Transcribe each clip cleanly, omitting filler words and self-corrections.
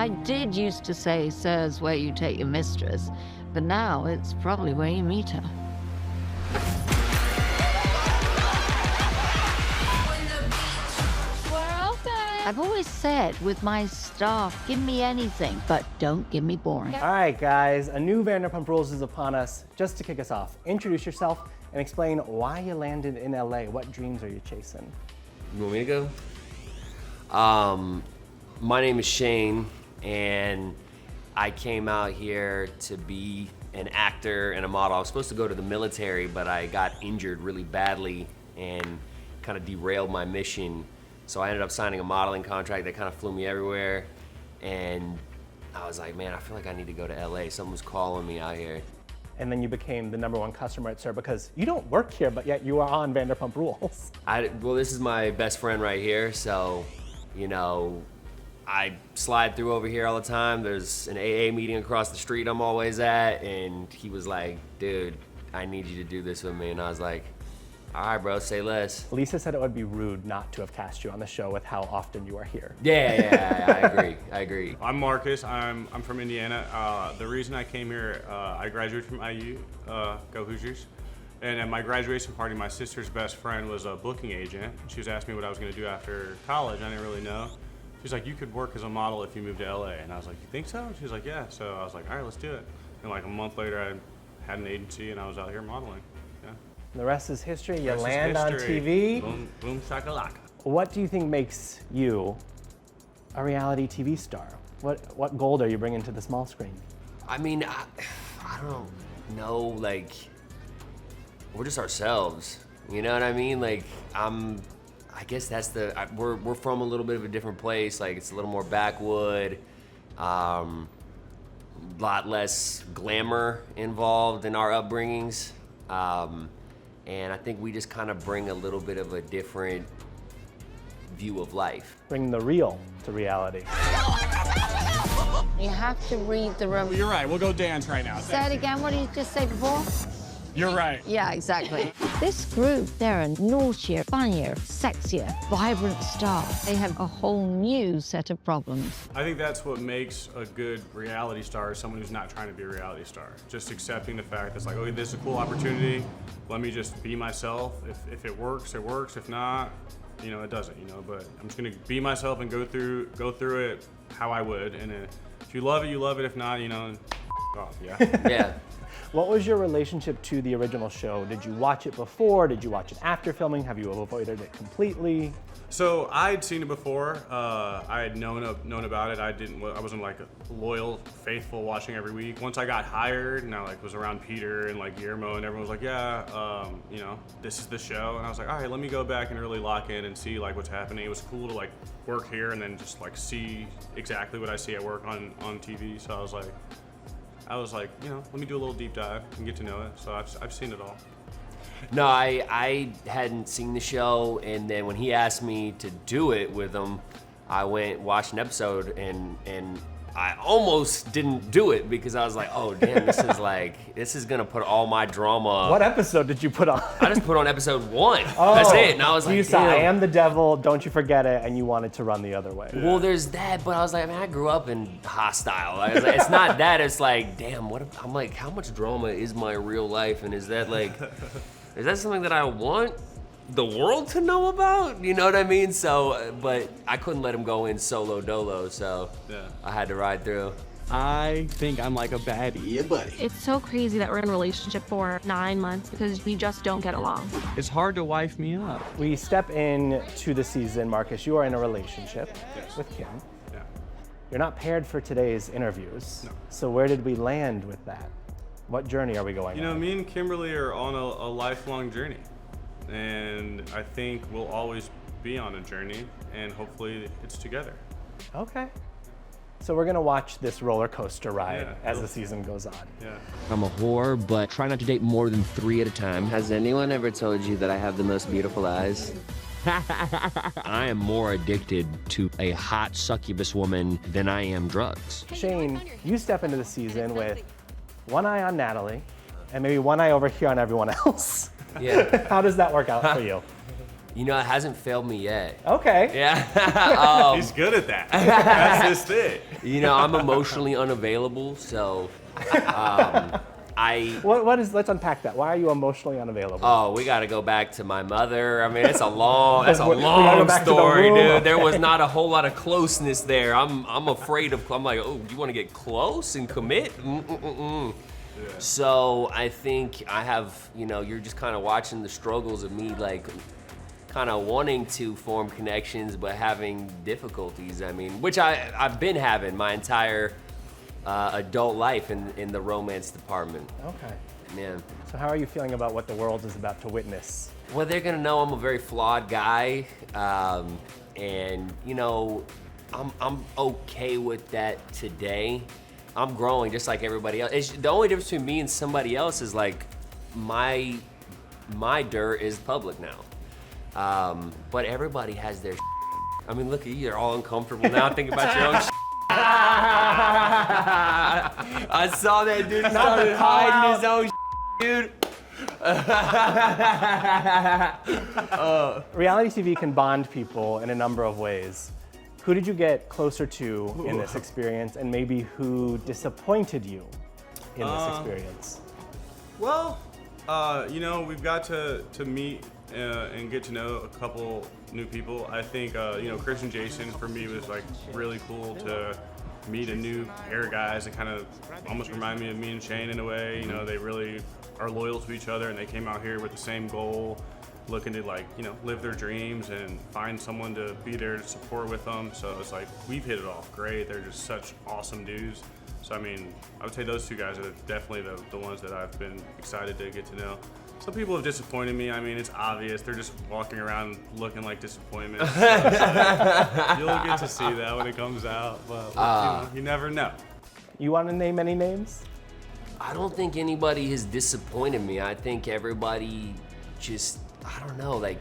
I did used to say, "Sir's where you take your mistress," but now it's probably where you meet her. We're open. I've always said with my staff, give me anything, but don't give me boring. All right, guys, a new Vanderpump Rules is upon us. Just to kick us off, introduce yourself and explain why you landed in LA. What dreams are you chasing? You want me to go? My name is Shayne, and I came out here to be an actor and a model. I was supposed to go to the military, but I got injured really badly and kind of derailed my mission. So I ended up signing a modeling contract that kind of flew me everywhere. And I was like, man, I feel like I need to go to LA. Someone was calling me out here. And then you became the #1 customer at SIR because you don't work here, but yet you are on Vanderpump Rules. Well, this is my best friend right here, so, you know, I slide through over here all the time. There's an AA meeting across the street I'm always at, and he was like, dude, I need you to do this with me. And I was like, all right, bro, say less. Lisa said it would be rude not to have cast you on the show with how often you are here. Yeah, I agree. I'm Marcus. I'm from Indiana. The reason I came here, I graduated from IU, go Hoosiers. And at my graduation party, my sister's best friend was a booking agent. She was asking me what I was going to do after college. I didn't really know. She's like, you could work as a model if you moved to LA. And I was like, you think so? She was like, yeah. So I was like, all right, let's do it. And like a month later, I had an agency and I was out here modeling. Yeah. The rest is history. You land on TV. Boom, boom, shakalaka. What do you think makes you a reality TV star? What gold are you bringing to the small screen? I mean, I don't know, like, we're just ourselves. You know what I mean? Like, I guess that's we're from a little bit of a different place. Like, it's a little more backwood, lot less glamour involved in our upbringings. And I think we just kind of bring a little bit of a different view of life. Bring the real to reality. You have to read the room. You're right, we'll go dance right now. Say it again, what did you just say before? You're right. Yeah, exactly. This group, they're a naughtier, funnier, sexier, vibrant star. They have a whole new set of problems. I think that's what makes a good reality star, is someone who's not trying to be a reality star. Just accepting the fact that it's like, okay, this is a cool opportunity. Let me just be myself. If it works, it works. If not, you know, it doesn't, you know. But I'm just gonna be myself and go through it how I would. And if you love it, you love it. If not, you know, off, yeah. Yeah. What was your relationship to the original show? Did you watch it before? Did you watch it after filming? Have you avoided it completely? So I'd seen it before. I had known about it. I wasn't like loyal, faithful, watching every week. Once I got hired, and I like was around Peter and like Guillermo, and everyone was like, yeah, you know, this is the show. And I was like, all right, let me go back and really lock in and see like what's happening. It was cool to like work here and then just like see exactly what I see at work on TV. So I was like, you know, let me do a little deep dive and get to know it. So I've seen it all. No, I hadn't seen the show, and then when he asked me to do it with him, I went watched an episode, and I almost didn't do it because I was like, oh damn, this is gonna put all my drama. What episode did you put on? I just put on episode 1. Oh, that's it. And I was like, you saw damn. I Am the Devil, Don't You Forget It, and you wanted to run the other way. Well, there's that, but I was like, man, I grew up in hostile. I was like, it's not that. It's like, damn, I'm like, how much drama is my real life, and is that something that I want the world to know about? You know what I mean? So, but I couldn't let him go in solo dolo, so yeah. I had to ride through. I think I'm like a baddie. Yeah, buddy. It's so crazy that we're in a relationship for 9 months because we just don't get along. It's hard to wife me up. We step in to the season, Marcus. You are in a relationship with Kim. Yeah. You're not paired for today's interviews. No. So where did we land with that? What journey are we going on? You know, me and Kimberly are on a lifelong journey. And I think we'll always be on a journey, and hopefully it's together. Okay. So we're gonna watch this roller coaster ride as the season goes on. Yeah. I'm a whore, but try not to date more than 3 at a time. Has anyone ever told you that I have the most beautiful eyes? I am more addicted to a hot succubus woman than I am drugs. Shayne, you step into the season with one eye on Natalie and maybe one eye over here on everyone else. Yeah. How does that work out for you? You know, it hasn't failed me yet. Okay. Yeah. He's good at that. That's his thing. You know, I'm emotionally unavailable, so Let's unpack that. Why are you emotionally unavailable? Oh, we got to go back to my mother. I mean, that's a long We gotta go back to the story, room. dude. There was not a whole lot of closeness there. I'm afraid of. I'm like, oh, you want to get close and commit? Yeah. So I think I have. You know, you're just kind of watching the struggles of me, like, kind of wanting to form connections, but having difficulties. I mean, which I've been having my entire adult life in the romance department. Okay. Man. So how are you feeling about what the world is about to witness? Well, they're gonna know I'm a very flawed guy, and you know, I'm okay with that today. I'm growing just like everybody else. The only difference between me and somebody else is like my dirt is public now, but everybody has their. I mean, look at you, you're all uncomfortable now. Think about your own. I saw that dude started hiding his own dude. Reality TV can bond people in a number of ways. Who did you get closer to in this experience, and maybe who disappointed you in this experience? Well, you know, we've got to meet and get to know a couple new people. I think, you know, Chris and Jason for me was like really cool to meet a new pair of guys that kind of almost remind me of me and Shayne in a way. You know, they really are loyal to each other, and they came out here with the same goal, looking to, like, you know, live their dreams and find someone to be there to support with them. So it's like, we've hit it off great. They're just such awesome dudes. So I mean, I would say those two guys are definitely the ones that I've been excited to get to know. Some people have disappointed me. I mean, it's obvious. They're just walking around looking like disappointment. So you'll get to see that when it comes out, but you know, you never know. You want to name any names? I don't think anybody has disappointed me. I think everybody just, I don't know, like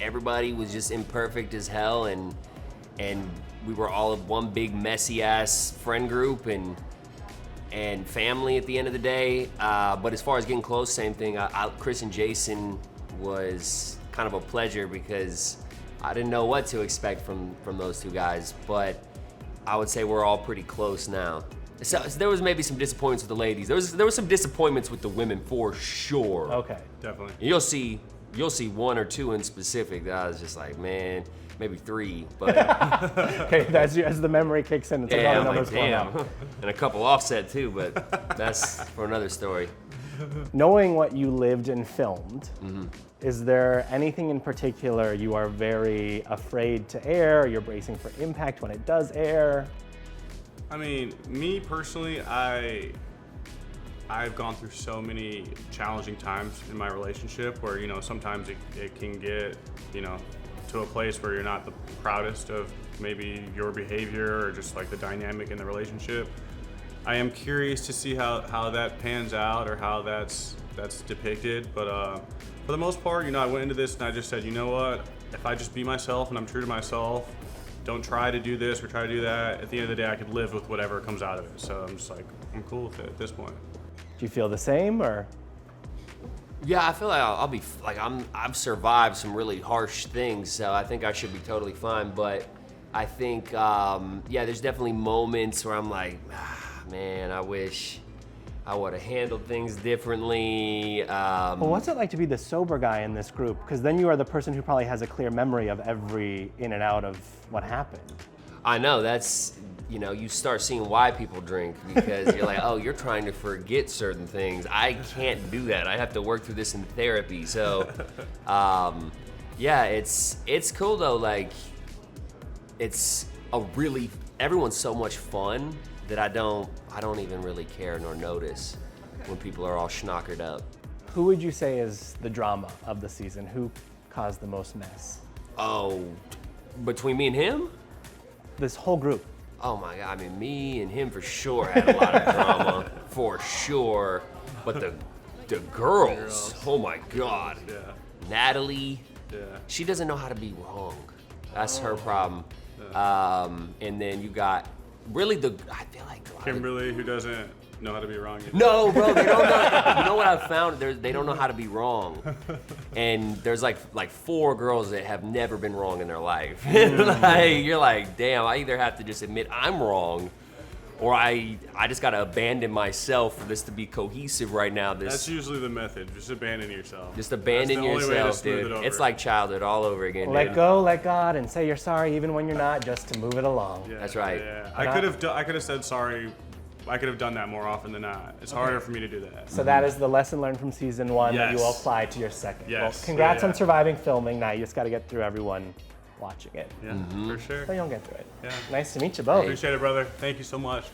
everybody was just imperfect as hell, and we were all one big messy ass friend group and family at the end of the day. But as far as getting close, same thing. Chris and Jason was kind of a pleasure because I didn't know what to expect from those two guys, but I would say we're all pretty close now. So there was maybe some disappointments with the ladies. There was some disappointments with the women for sure. Okay. Definitely. You'll see one or two in specific that I was just like, man, maybe three, but Okay, as the memory kicks in, it's like, yeah, all the I'm like, numbers going damn. up. And a couple offset too, but that's for another story. Knowing what you lived and filmed, is there anything in particular you are very afraid to air, or you're bracing for impact when it does air? I mean, me personally, I've gone through so many challenging times in my relationship where, you know, sometimes it can get, you know, to a place where you're not the proudest of maybe your behavior or just like the dynamic in the relationship. I am curious to see how that pans out or how that's depicted, but for the most part, you know, I went into this and I just said, you know what, if I just be myself and I'm true to myself, don't try to do this or try to do that, at the end of the day I could live with whatever comes out of it. So I'm just like, I'm cool with it at this point. Do you feel the same, or? Yeah, I feel like I'll be like I've survived some really harsh things, so I think I should be totally fine. But I think yeah, there's definitely moments where I'm like, man, I wish I would have handled things differently. Well, what's it like to be the sober guy in this group? Because then you are the person who probably has a clear memory of every in and out of what happened. I know, that's, you know, you start seeing why people drink because you're like, oh, you're trying to forget certain things. I can't do that. I have to work through this in therapy. So, yeah, it's cool though. Like, it's everyone's so much fun that I don't even really care nor notice when people are all schnockered up. Who would you say is the drama of the season? Who caused the most mess? Oh, between me and him? This whole group. Oh my God, I mean, me and him for sure had a lot of drama, for sure. But the girls, oh my God. Yeah. Natalie, Yeah. she doesn't know how to be wrong. That's her problem. Yeah. And then you got, really I feel like a lot of- Kimberly, who doesn't know how to be wrong. Either. No, bro, they don't know. You know what I've found? They don't know how to be wrong. And there's like 4 girls that have never been wrong in their life. Like, you're like, damn, I either have to just admit I'm wrong, or I just gotta abandon myself for this to be cohesive right now. That's usually the method. Just abandon yourself. Just abandon yourself, dude. It's like childhood all over again. Let dude. go, let God, and say you're sorry even when you're not, just to move it along. Yeah, That's right. Yeah. I could have said sorry. I could have done that more often than not. It's harder for me to do that. So that is the lesson learned from season 1 that you will Yes. apply to your second. Yes. Well, congrats Yeah. on surviving filming. Now you just got to get through everyone watching it. Yeah, for sure. So you'll get through it. Yeah. Nice to meet you both. Appreciate it, brother. Thank you so much.